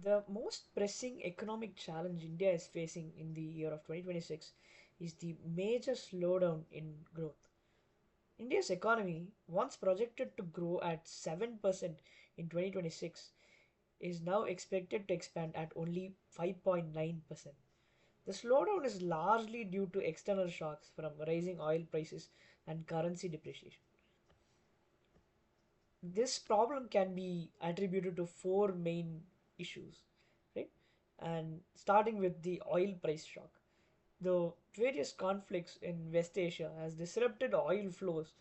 The most pressing economic challenge India is facing in the year of 2026 is the major slowdown in growth. India's economy, once projected to grow at 7% in 2026, is now expected to expand at only 5.9%. The slowdown is largely due to external shocks from rising oil prices and currency depreciation. This problem can be attributed to four main issues, right? And starting with the oil price shock. The various conflicts in West Asia has disrupted oil flows,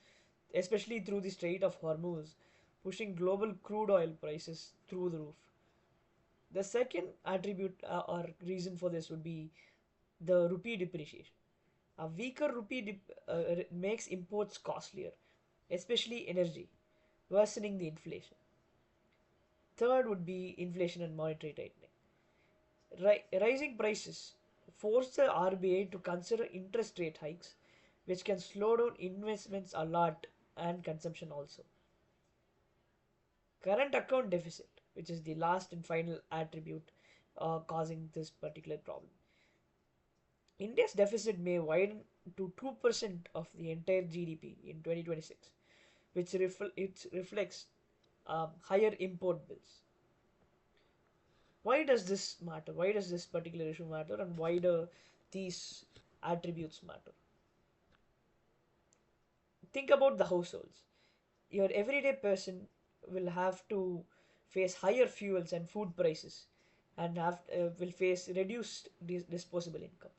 especially through the Strait of Hormuz, pushing global crude oil prices through the roof. The second attribute or reason for this would be the rupee depreciation. A weaker rupee makes imports costlier, especially energy, worsening the inflation. Third would be inflation and monetary tightening. Rising prices force the RBI to consider interest rate hikes, which can slow down investments a lot and consumption also. Current account deficit, which is the last and final attribute causing this particular problem. India's deficit may widen to 2% of the entire GDP in 2026, which it reflects higher import bills. Why does this matter? Why does this particular issue matter, and why do these attributes matter? Think about the households. Your everyday person will have to face higher fuels and food prices and will face reduced disposable income.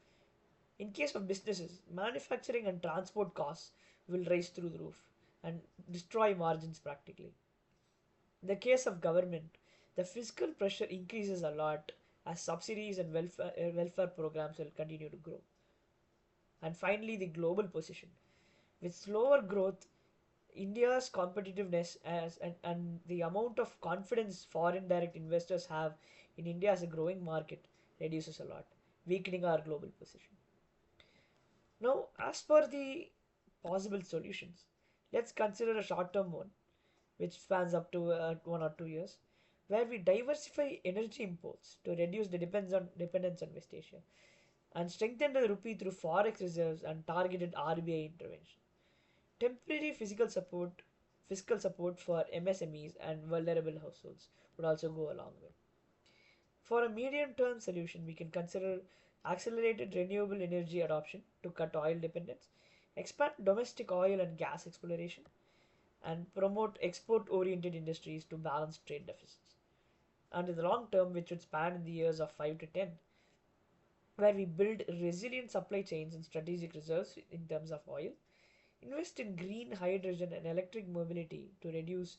In case of businesses, manufacturing and transport costs will rise through the roof and destroy margins practically. In the case of government, the fiscal pressure increases a lot as subsidies and welfare programs will continue to grow. And finally, the global position. With slower growth, India's competitiveness and the amount of confidence foreign direct investors have in India as a growing market reduces a lot, weakening our global position. Now, as per the possible solutions, let's consider a short term one, which spans up to 1 or 2 years, where we diversify energy imports to reduce the dependence on West Asia and strengthen the rupee through forex reserves and targeted RBI intervention. Temporary fiscal support for MSMEs and vulnerable households would also go a long way. For a medium term solution, we can consider accelerated renewable energy adoption to cut oil dependence, expand domestic oil and gas exploration, and promote export oriented industries to balance trade deficits. And in the long term, which would span in the years of 5 to 10, where we build resilient supply chains and strategic reserves in terms of oil, invest in green hydrogen and electric mobility to reduce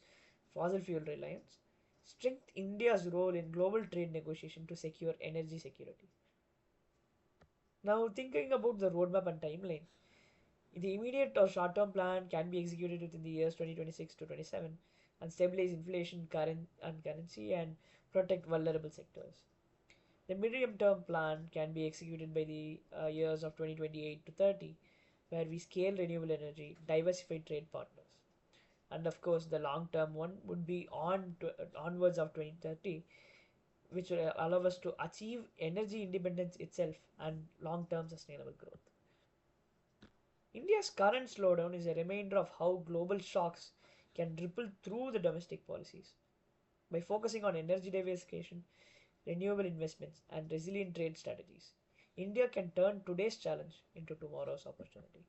fossil fuel reliance, strengthen India's role in global trade negotiation to secure energy security. Now, thinking about the roadmap and timeline, the immediate or short term plan can be executed within the years 2026 to 27 and stabilize inflation and currency and protect vulnerable sectors. The medium term plan can be executed by the years of 2028 to 30, where we scale renewable energy, diversify trade partners. And of course, the long term one would be onwards of 2030, which will allow us to achieve energy independence itself and long term sustainable growth. India's current slowdown is a reminder of how global shocks can ripple through the domestic policies. By focusing on energy diversification, renewable investments, and resilient trade strategies, India can turn today's challenge into tomorrow's opportunity.